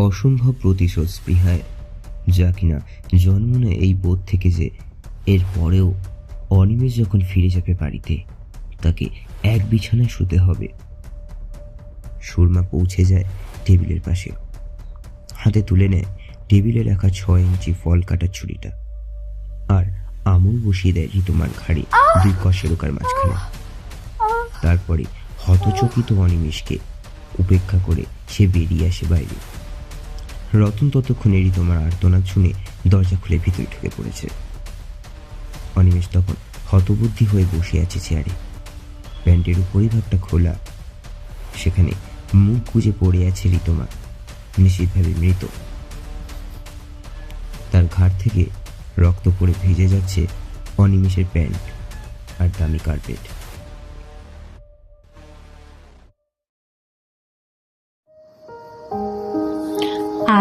অসম্ভব প্রতিশোধ স্পৃহায়, যা কিনা জন্ম নেয় এই বোধ থেকে যে এর পরেও অনিমেষ যখন ফিরে যাবে বাড়িতে তাকে এক বিছানায় শুতে হবে। সুরমা পৌঁছে যায় টেবিলের পাশে, হাতে তুলে নেয় টেবিলে রাখা 6 ইঞ্চি ফল কাটার ছুরিটা, আর আমল বসিয়ে দেয় ঋতুমার ঘাড়ে 2 কশেরোকার মাঝখানে। তারপরে হতচকিত অনিমেষকে উপেক্ষা করে সে বেরিয়ে আসে বাইরে। রতন ততক্ষণে ঋতুমার আর্তনাদ শুনে দরজা খুলে ভিতরে ঢুকে পড়েছে। অনিমেষ তখন হতবুদ্ধি হয়ে বসে আছে চেয়ারে, প্যান্টের উপরিভাগটা খোলা, সেখানে মুখ গুজে পড়ে আছে ঋতুমা, নিশ্চিতভাবে মৃত। তার ঘাড় থেকে রক্ত পড়ে ভিজে যাচ্ছে অনিমেষের প্যান্ট আর দামি কার্পেট।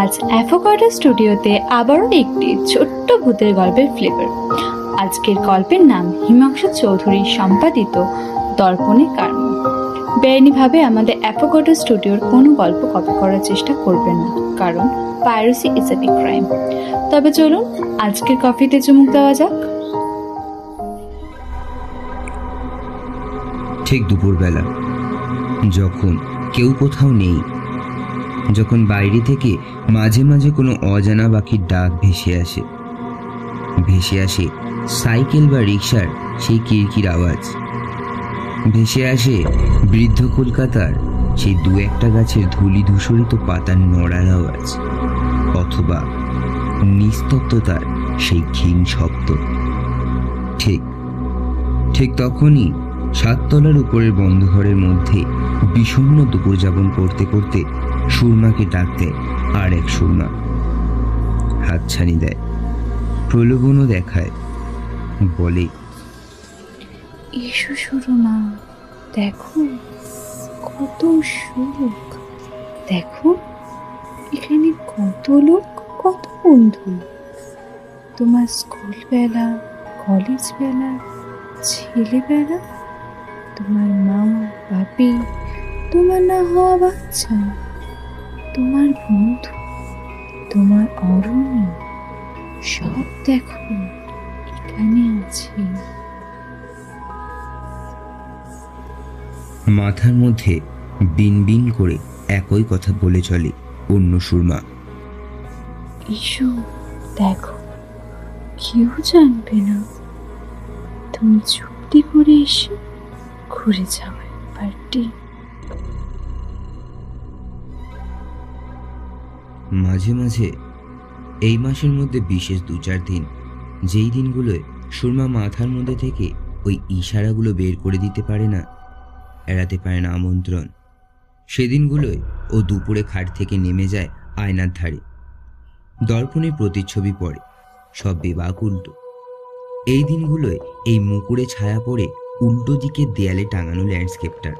আজ অ্যাভোকাডো স্টুডিওতে আবারও একটি ছোট্ট ভূতের গল্পের ফ্লেভার। আজকের গল্পের নাম হিমাংশু চৌধুরী সম্পাদিত দর্পণে কার্ম। বেআইনিভাবে আমাদের অ্যাভোকাডো স্টুডিওর কোনো গল্প কপি করার চেষ্টা করবেন না, কারণ piracy is a big crime. তবে চলুন আজকের কফিতে চুমুক দেওয়া যাক। ঠিক দুপুরবেলা, যখন কেউ কোথাও নেই, যখন বাইরে থেকে মাঝে মাঝে কোনো অজানা পাখির ডাক ভেসে আসে সাইকেল বা রিক্সার সেই কিরকির আওয়াজ, ভেসে আসে বৃদ্ধ কলকাতার সেই 2-1টা গাছের ধূলি ধূসরিত পাতার নড়ার আওয়াজ, অথবা নিস্তব্ধতার সেই ক্ষীণ শব্দ। ঠিক তখনই 7 তলার উপরের বন্ধ ঘরের মধ্যে বিষণ্ণ দুপুর যাপন করতে করতে সুরমাকে ডাক দেয় আর এক সুরমা। হাতছানি দেয়, প্রলোভনও দেখায়, বলে, এসো সুরমা, দেখো কত সুখ, দেখো এখানে কত লোক, কত বন্ধু। তোমার স্কুল বেলা, কলেজ বেলা, ছেলেবেলা, তোমার মা বাপি, তোমার না হওয়া বাচ্চা, তোমার বন্ধু, তোমার অরণ্য, সব দেখো এখানে আছে। মাথার মধ্যে বিন বিন করে একই কথা বলে চলে অন্য সুরমা। এসো দেখো, কেউ জানবে না, তুমি চুক্তি করে এসে ঘুরে যাও একবারটি। মাঝে মাঝে এই মাসের মধ্যে বিশেষ 2-4 দিন, যেই দিনগুলোয় সুরমা মাথার মধ্যে থেকে ওই ইশারাগুলো বের করে দিতে পারে না, এড়াতে পারে না আমন্ত্রণ, সেদিনগুলোয় ও দুপুরে খাট থেকে নেমে যায় আয়নার ধারে। দর্পণে প্রতিচ্ছবি পড়ে, সব বেবাক উল্টো। এই দিনগুলোয় এই মুকুরে ছায়া পড়ে উল্টো দিকে দেয়ালে টাঙানো ল্যান্ডস্কেপটার।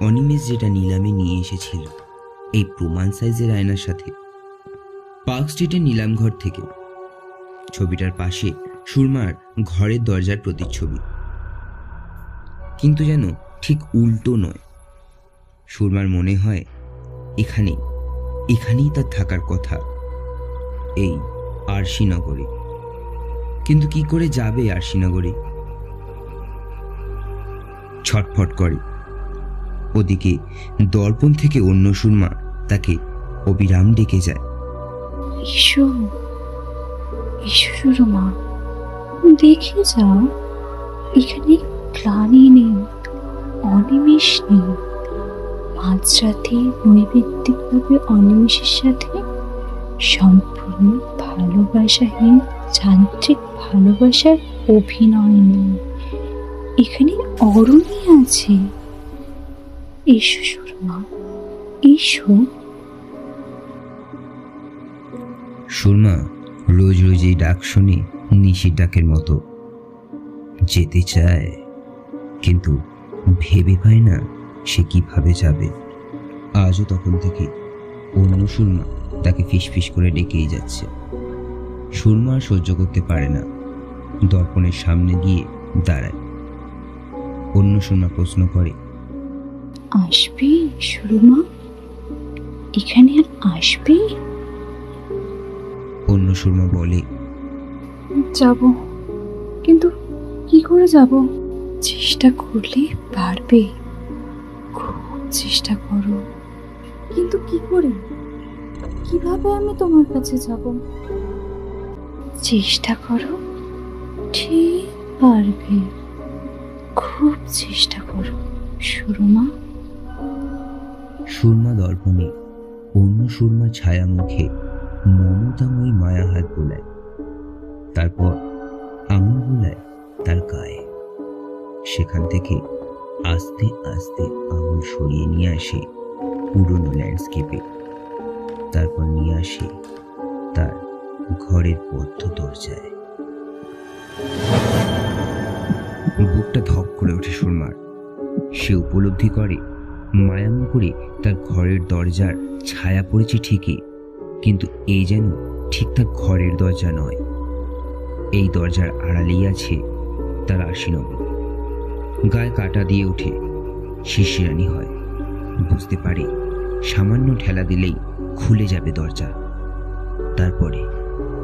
অনিমেষ যেটা নিলামে নিয়ে এসেছিল এই প্রমাণ সাইজের আয়নার সাথে, পার্ক স্ট্রিটের নিলামঘর থেকে। ছবিটার পাশে সুরমার ঘরের দরজার প্রতিচ্ছবি, কিন্তু যেন ঠিক উল্টো নয়। সুরমার মনে হয় এখানেই তার থাকার কথা, এই আরশিনগরে। কিন্তু কি করে যাবে আরশিনগরে? ছটফট করে। ওদিকে দর্পণ থেকে অন্য সুরমা তাকে অবিরাম ডেকে যায়, এসো এসো সুরমা, দেখে যাও এখানে গ্লানি নেই, অনিমেষ নেই। মাঝরাতে নৈবেদ্যিকভাবে অনিমেষের সাথে সম্পূর্ণ ভালোবাসাহীন যান্ত্রিক ভালোবাসার অভিনয় নেই, এখানে অরণ্য আছে। এসো সুরমা, এসো। সুরমা রোজ রোজ এই ডাক শুনে নিশির ডাকের মতো যেতে চায়, কিন্তু ভেবে পায় না সে কিভাবে যাবে। আজও তখন থেকে অন্য সুরমা তাকে ফিসফিস করে ডেকেই যাচ্ছে। সুরমা সহ্য করতে পারে না, দর্পণের সামনে গিয়ে দাঁড়ায়। অন্য সুরমা প্রশ্ন করে, আসবে সুরমা, এখানে আসবে? অন্য সুরমা বলে, যাব, কিন্তু কি করে যাব? চেষ্টা করলে পারবে, খুব চেষ্টা করো। কিন্তু কি করে, কিভাবে আমি তোমার কাছে যাব? চেষ্টা করো, ঠিক পারবে, খুব চেষ্টা করো সুরমা। সুরমা দর্পণে অন্য সুরমার ছায়া মুখে মমতাময়ী মায়া হাত বোলায়, তারপর আঙুল বোলায় তার গায়ে। সেখান থেকে আস্তে আস্তে আঙুল সরিয়ে নিয়ে আসে পুরনো ল্যান্ডস্কেপে, তারপর নিয়ে আসে তার ঘরের বদ্ধ দরজায়। বুকটা ধক করে ওঠে সুরমার। সে উপলব্ধি করে মায়ামপুরে তার ঘরের দরজার ছায়া পড়েছে ঠিকই, কিন্তু এই যেন ঠিক তার ঘরের দরজা নয়। এই দরজার আড়ালেই আছে তার আশিনবী। গায়ে কাটা দিয়ে ওঠে, শিরশিরানি হয়। বুঝতে পারে সামান্য ঠেলা দিলেই খুলে যাবে দরজা।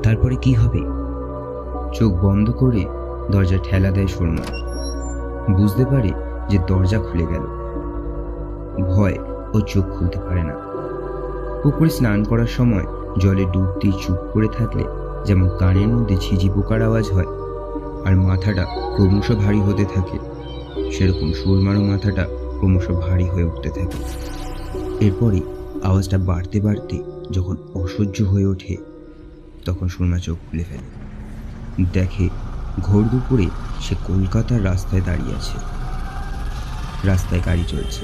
তারপরে কি হবে? চোখ বন্ধ করে দরজা ঠেলা দেয় সুরমা। বুঝতে পারে যে দরজা খুলে গেল। ভয় ও চোখ খুলতে পারে না। পুকুরে স্নান করার সময় জলে ডুব দিয়ে চুপ করে থাকলে যেমন কানের মধ্যে ঝিঝি পোকার আওয়াজ হয় আর মাথাটা ক্রমশ ভারী হতে থাকে, সেরকম সুরমারও মাথাটা ক্রমশ ভারী হয়ে উঠতে থাকে। এরপরে আওয়াজটা বাড়তে বাড়তে যখন অসহ্য হয়ে ওঠে, তখন সুরমা চোখ খুলে ফেলে। দেখে ঘোর দুপুরে সে কলকাতার রাস্তায় দাঁড়িয়ে আছে। রাস্তায় গাড়ি চলছে,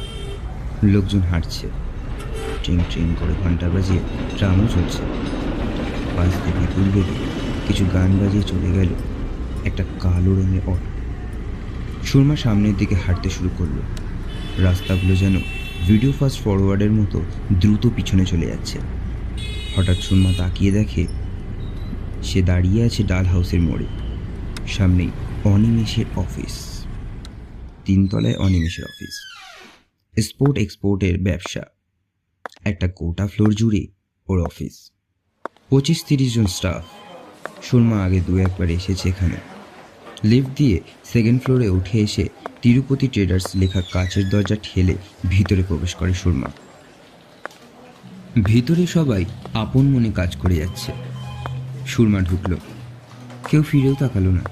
লোকজন হাঁটছে, ট্রেন ট্রেন করে ঘন্টা বাজিয়ে ট্রামও চলছে। পাশ থেকে পুল বেগে কিছু গান বাজিয়ে চলে গেল একটা কালো রঙের অটো। সুরমা সামনের দিকে হাঁটতে শুরু করলো। রাস্তাগুলো যেন ভিডিও ফাস্ট ফরওয়ার্ডের মতো দ্রুত পিছনে চলে যাচ্ছে। হঠাৎ সুরমা তাকিয়ে দেখে সে দাঁড়িয়ে আছে ডাল হাউসের মোড়ে। সামনেই অনিমেষের অফিস। 3 তলায় অনিমেষের অফিস। স্পোর্ট এক্সপোর্টের ব্যবসা। একটা গোটা ফ্লোর জুড়ে ওর অফিস। 25-30 জন স্টাফ। সুরমা আগে 2-1 বার এসেছে এখানে। লিফট দিয়ে 2nd ফ্লোরে উঠে এসে তিরুপতি ট্রেডার্স লেখা কাচের দরজা ঠেলে ভিতরে প্রবেশ করে সুরমা। ভিতরে সবাই আপন মনে কাজ করে যাচ্ছে। সুরমা ঢুকলো, কেউ ফিরেও তাকালো না।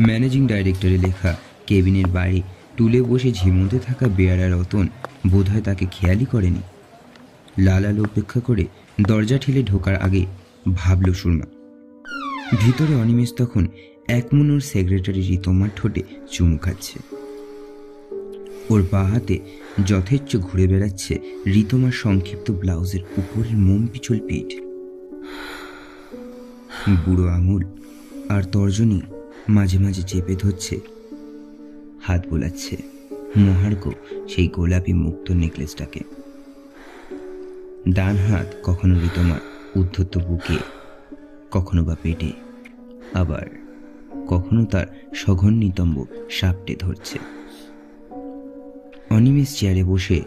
ম্যানেজিং ডাইরেক্টরে লেখা কেবিনের বাইরে টুলে বসে ঝিমোতে থাকা বেয়ারা রতন বোধহয় তাকে খেয়ালই করেনি। লাল আলো উপেক্ষা করে দরজা ঠেলে ঢোকার আগে ভাবল সুরমা। ভিতরে অনিমেষ তখন একমনোর সেক্রেটারি ঋতমার ঠোঁটে চুমু খাচ্ছে। ওর বাঁ হাতে যথেচ্ছ ঘুরে বেড়াচ্ছে ঋতমার সংক্ষিপ্ত ব্লাউজের উপরের মোম পিছল পিঠ। বুড়ো আঙুল আর তর্জনী মাঝে মাঝে চেপে ধরছে, হাত বোলাচ্ছে মহার্ঘ সেই গোলাপি মুক্ত নেকলেসটাকে। ডান হাত কখনো ঋতমার উদ্ধত বুকে, কখনো বা পেটে, আবার কখনো তার সঘন নিতম্ব সাপটে ধরছে। অনিমেষ চেয়ারে বসে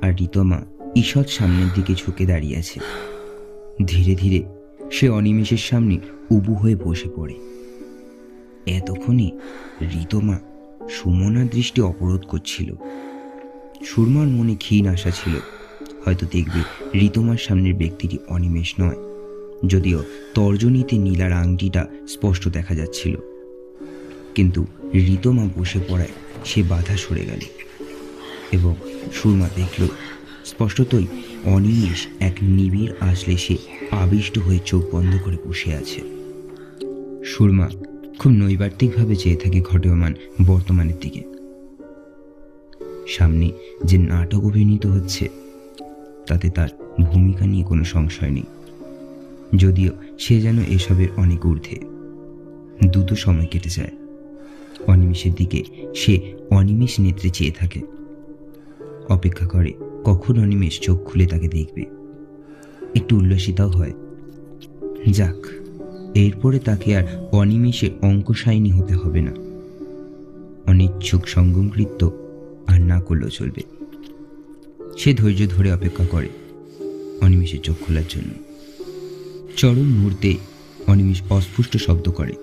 আর ঋতমা ঈষৎ সামনের দিকে ঝুঁকে দাঁড়িয়ে আছে। ধীরে ধীরে সে অনিমেষের সামনে উবু হয়ে বসে পড়ে। এতক্ষণে ঋতমা সুমনার দৃষ্টি অবরোধ করছিল। সুরমার মনে ক্ষীণ আশা ছিল, হয়তো দেখবে ঋতমার সামনের ব্যক্তিটি অনিমেষ নয়, যদিও তর্জনীতে নীলার আংটিটা স্পষ্ট দেখা যাচ্ছিল। কিন্তু ঋতমা বসে পড়ায় সে বাধা সরে গেল এবং সুরমা দেখল স্পষ্টতই অনিমেষ এক নিবিড় আশ্লেষে আবিষ্ট হয়ে চোখ বন্ধ করে বসে আছে। সুরমা খুব নৈবার্তিকভাবে চেয়ে থাকে ঘটমান বর্তমানের দিকে। সামনে যে নাটক অভিনীত হচ্ছে তাতে তার ভূমিকা নিয়ে কোনো সংশয় নেই, যদিও সে যেন এসবের অনেক ঊর্ধ্বে। দ্রুত সময় কেটে যায়। অনিমেষের দিকে সে অনিমেষ নেত্রে চেয়ে থাকে, অপেক্ষা করে কখন অনিমেষ চোখ খুলে তাকে দেখবে। একটু উল্লসিতাও হয়। যাক, এরপরে তাকে আর অনিমেষে অঙ্কশায়িনী হতে হবে না। অনিচ্ছুক সঙ্গমকৃত্য আর না করলেও চলবে। সে ধৈর্য ধরে অপেক্ষা করে, অনিমেষের চোখ খোলার জন্য। চরম মুহূর্তে অনিমেষ অস্ফুষ্ট শব্দ করে।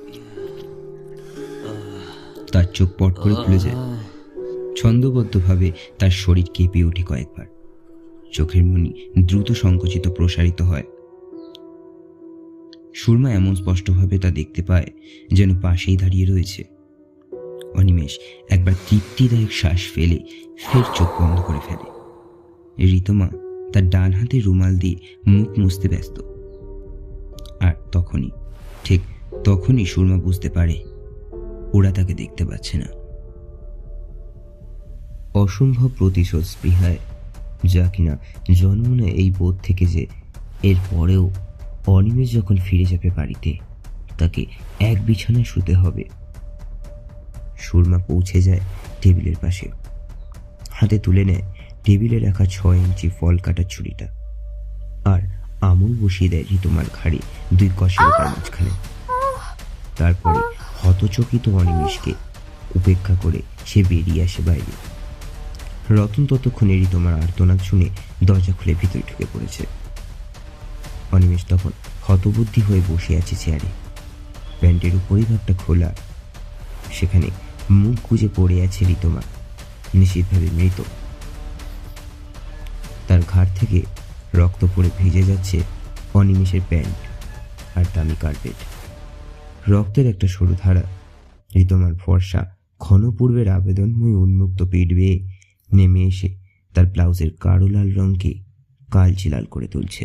তার চোখ পট করে খুলে যায়। ছন্দবদ্ধভাবে তার শরীর কেঁপে ওঠে কয়েকবার। চোখের মনি দ্রুত সংকুচিত প্রসারিত হয়। সুরমা এমন স্পষ্টভাবে তা দেখতে পায় যেন পাশেই দাঁড়িয়ে রয়েছে। অনিমেষ একবার তৃপ্তিদায়ক শ্বাস ফেলে ফের চোখ বন্ধ করে ফেলে। ঋতমা তার ডান হাতে রুমাল দিয়ে মুখ মুছতে ব্যস্ত। আর ঠিক তখনই সুরমা বুঝতে পারে ওরা তাকে দেখতে পাচ্ছে না। অসম্ভব প্রতিশোধ স্পৃহায়, যা কিনা জন্ম নেয় এই বোধ থেকে যে এর পরেও অনিমেষ যখন ফিরে যাবে বাড়িতে তাকে এক বিছানায় শুতে হবে। সুরমা পৌঁছে যায় টেবিলের পাশে, হাতে তুলে নেয় টেবিলে রাখা 6 ইঞ্চি ফল কাটার ছুরিটা, আর আমুল বসিয়ে দেয় ঋতুমার ঘাড়ে 2 কষের মাঝখানে। তারপরে হতচকিত অনিমেষকে উপেক্ষা করে সে বেরিয়ে আসে বাইরে। রতন ততক্ষণে ঋতুমার আর্তনাদ শুনে দরজা খুলে ভিতরে ঢুকে পড়েছে। অনিমেষ তখন হতবুদ্ধি হয়ে বসে আছে চেয়ারে, প্যান্টের উপরিভাগটা খোলা। সেখানে মুখ গুজে পড়ে আছে ঋতুমা, নিশ্চিতভাবে মৃত। তার ঘাড় থেকে রক্ত পড়ে ভিজে যাচ্ছে অনিমেষের প্যান্ট আর দামি কার্পেট। রক্তের একটা সরু ধারা ঋতুমার ফর্সা ক্ষণপূর্বের আবেদনময় উন্মুক্ত পিঠ বেয়ে নেমে এসে তার ব্লাউজের গাঢ় লাল রঙকে কালচে লাল করে তুলছে।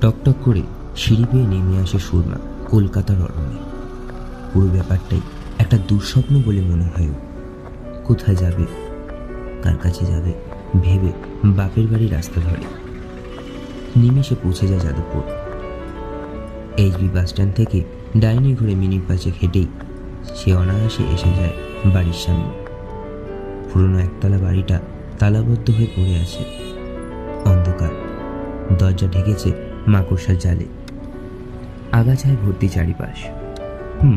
টকটক করে সিঁড়ি বেয়ে নেমে আসে সুরমা কলকাতার অরণ্যে। পুরো ব্যাপারটাই একটা দুঃস্বপ্ন বলে মনে হয়। কোথায় যাবে, কার কাছে যাবে ভেবে বাপের বাড়ির রাস্তা ধরে নিমেষে পৌঁছে যায় যাদবপুর। এইচবি বাস স্ট্যান্ড থেকে ডাইনিং ঘরে মিনিট 5 হেঁটেই সে অনায়াসে এসে যায় বাড়ির সামনে। পুরনো একতলা বাড়িটা তালাবদ্ধ হয়ে পড়ে আছে। অন্ধকার, দরজা ঢেকেছে মাকড়সার জালে। আগাছায় ভর্তি চারিপাশ।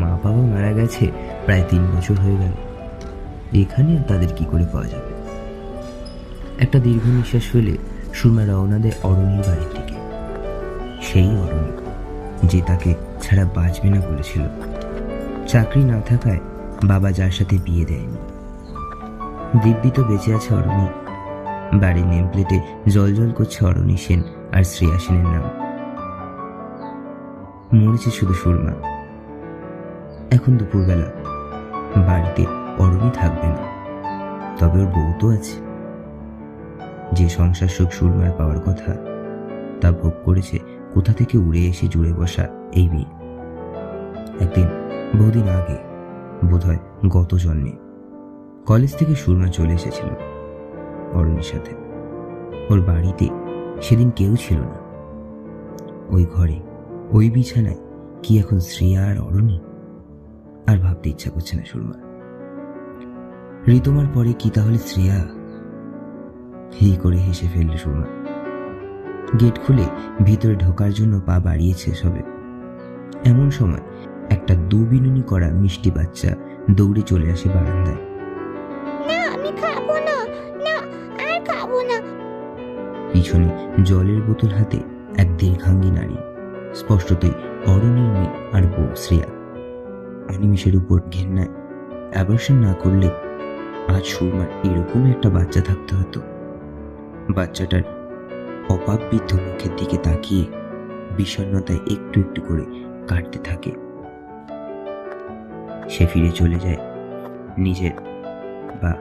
মা বাবা মারা গেছে প্রায় 3 বছর হয়ে গেল। এখানে আর তাদের কি করে পাওয়া যাবে? একটা দীর্ঘ নিঃশ্বাস ফেলে সুরমা রওনা দেয় অরণির বাড়ির দিকে। সেই অরণি যে তাকে ছাড়া বাঁচবে না বলেছিল। চাকরি না থাকায় বাবা যার সাথে বিয়ে দেয়নি। দিব্যি তো বেঁচে আছে অরণি। বাড়ির নেম প্লেটে জল করছে অরণি সেন আর শ্রেয়া সেনের নাম। মরেছে শুধু সুরমা। এখন দুপুরবেলা বাড়িতে অরণি থাকবে না, তবে ওর বউ তো আছে। যে সংসার সুখ সুরমার পাওয়ার কথা তা ভোগ করেছে কোথা থেকে উড়ে এসে জুড়ে বসা এই মেয়ে। একদিন বহুদিন আগে, বোধহয় গত জন্মে, কলেজ থেকে সুরমা চলে এসেছিল অরণির সাথে। ওর বাড়িতে সেদিন কেউ ছিল না। ওই ঘরে, ওই বিছানায় কি এখন শ্রেয়া আর অরণি? আর ভাবতে ইচ্ছা করছে না সুরমা। ঋতুমার পরে কি তাহলে শ্রেয়া? হি করে হেসে ফেলল সুরমা। গেট খুলে ভিতরে ঢোকার জন্য পা বাড়িয়েছে সবে। এমন সময় একটা দুবিনুনি করা মিষ্টি বাচ্চা দৌড়ে চলে আসে বারান্দায়। পিছনে জলের বোতল হাতে এক দীর্ঘাঙ্গী নারী, স্পষ্টতই অরণির মেয়ে আর বউ শ্রেয়া। অনিমেষের উপর ঘেন্নায় অ্যাবর্শন না করলে আজ সুরমার এরকম একটা বাচ্চা থাকতে হতো। বাচ্চাটার অপাবৃদ্ধ মুখের দিকে তাকিয়ে বিষণ্ণতায় একটু একটু করে কাটতে থাকে। সে ফিরে চলে যায় নিজের বা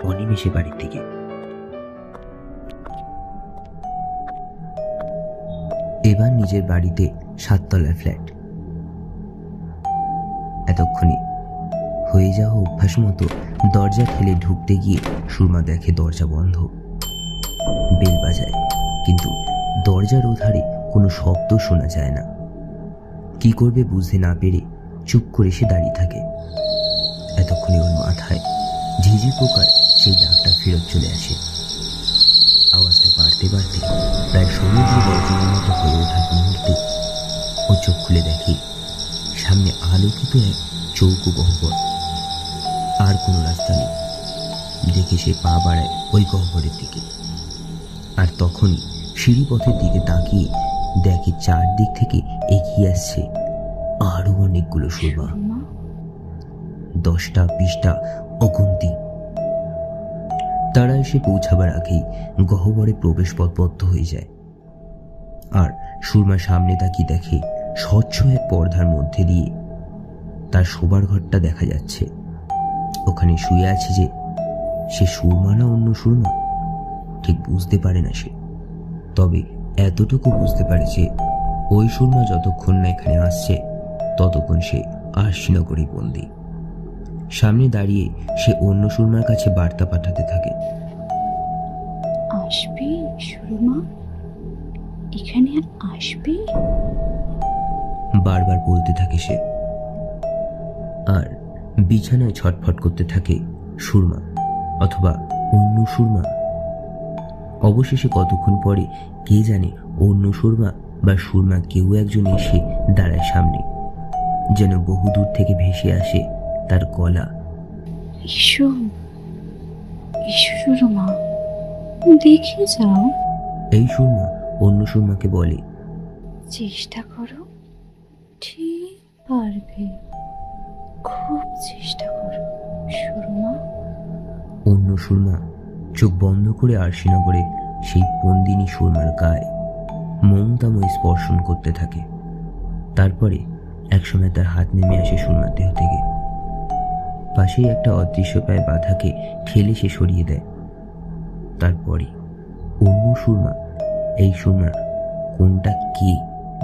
অনিমেষের বাড়ির দিকে। এবার নিজের বাড়িতে 7 তলার ফ্ল্যাট। এতক্ষণে হয়ে যাওয়া অভ্যাস মতো দরজা ঠেলে ঢুকতে গিয়ে সুরমা দেখে দরজা বন্ধ। বেল বাজায়, কিন্তু দরজার ওধারে কোনো শব্দ শোনা যায় না। কি করবে বুঝতে না পেরে চুপ করে সে দাঁড়িয়ে থাকে। এতক্ষণে ওর মাথায় ঝিঝি পোকার সেই ডাকটা ফেরত চলে আসে। আওয়াজটা বাড়তে বাড়তে প্রায় সমুদ্র গর্জনের মতো হয়ে ওঠার মুহূর্তে ও চোখ খুলে দেখে সামনে আলোকিত এক চৌকো গহ্বর। আর কোনো রাস্তা নেই। দেখে সে পা বাড়ায় ওই গহ্বরের দিকে। আর তখনই সিঁড়িপথের দিকে তাকিয়ে দেখে চারদিক থেকে এগিয়ে আসছে আরো অনেকগুলো সুরমা। 10টা 20টা অগুন্তি। তারা এসে পৌঁছাবার আগেই গহ্বরে প্রবেশপথ বদ্ধ হয়ে যায়। আর সুরমা সামনে তাকিয়ে দেখে স্বচ্ছ এক পর্দার মধ্যে দিয়ে তার শোবার ঘরটা দেখা যাচ্ছে। ওখানে শুয়ে আছে যে সে সুরমা না অন্য সুরমা ঠিক বুঝতে পারে না সে। তবে এতটুকু বুঝতে পারে যে ওই সুরমা যতক্ষণ না এখানে আসছে ততক্ষণ সে আরশিনগরেই বন্দী। সামনে দাঁড়িয়ে সে অন্য সুরমার কাছে বার্তা পাঠাতে থাকে। আসবে সুরমা, এখানে আসবে, বারবার বলতে থাকে সে। আর বিছানায় ছটফট করতে থাকে সুরমা অথবা অন্য সুরমা। অবশেষে কতক্ষণ পরে কে জানে অন্য সুরমা বা সুরমা কেউ একজন এসে দাঁড়ায় সামনে, যেন বহুদূর থেকে ভেসে আসে তার গলা। এসো এসো সুরমা, দেখে যাও। এই সুরমা অন্য সুরমাকে বলে, চেষ্টা করো, ঠিক পারবে, খুব চেষ্টা করো সুরমা। অন্য সুরমা চোখ বন্ধ করে আরশিনগরে সেই বন্দিনী সুরমার গায়ে মমতাময় স্পর্শন করতে থাকে। তারপরে একসময় তার হাত নেমে আসে সুরমার দেহ থেকে। পাশেই একটা অদৃশ্য পায়ে বাধাকে ঠেলে সে সরিয়ে দেয়। তারপরে অন্য সুরমা এই সুরমার কোনটা কি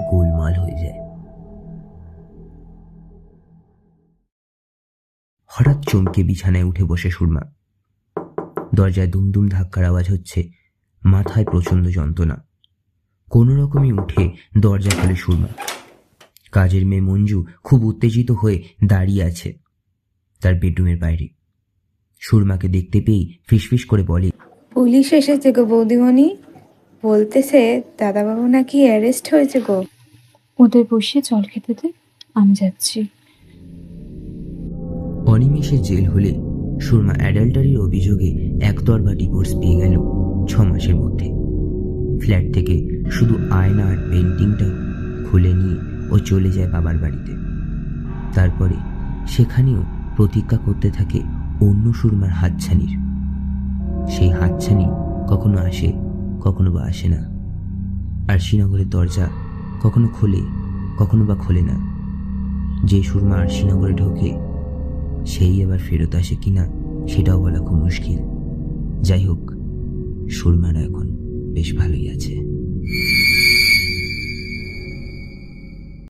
গোলমাল হয়ে যায়। হঠাৎ চমকে বিছানায় উঠে বসে সুরমা। দরজায় দুমদুম ধাক্কার আওয়াজ হচ্ছে। মাথায় প্রচন্ড যন্ত্রণা। কোনো রকমই উঠে দরজা খোলে সুরমা। কাজের মেয়ে মঞ্জু খুব উত্তেজিত হয়ে দাঁড়িয়ে আছে তার বেডরুমের বাইরে। সুরমাকে দেখতে পেয়েই ফিসফিস করে বলে, পুলিশ এসেছে গো বৌদিমণি, বলতেছে দাদাবাবু নাকি অ্যারেস্ট হয়েছে গো। ওদের বসিয়ে জল খেতে দে, আমি যাচ্ছি। অনিমেষে জেল হলে সুরমা অ্যাডাল্টারির অভিযোগে একতরফা ডিভোর্স পেয়ে গেল 6 মাসের মধ্যে। ফ্ল্যাট থেকে শুধু আয়না আর পেন্টিংটা খুলে নিয়ে ও চলে যায় বাবার বাড়িতে। তারপরে সেখানেও প্রতীক্ষা করতে থাকে অন্য সুরমার হাতছানির। সেই হাতছানি কখনো আসে, কখনো বা আসে না। আর শ্রীনগরের দরজা কখনো খোলে, কখনো বা খোলে না। যে সুরমা আর শ্রীনগরে ঢোকে সেই আবার ফেরত আসে কিনা সেটাও বলা খুব মুশকিল। যাই হোক, সুরমারা এখন বেশ ভালোই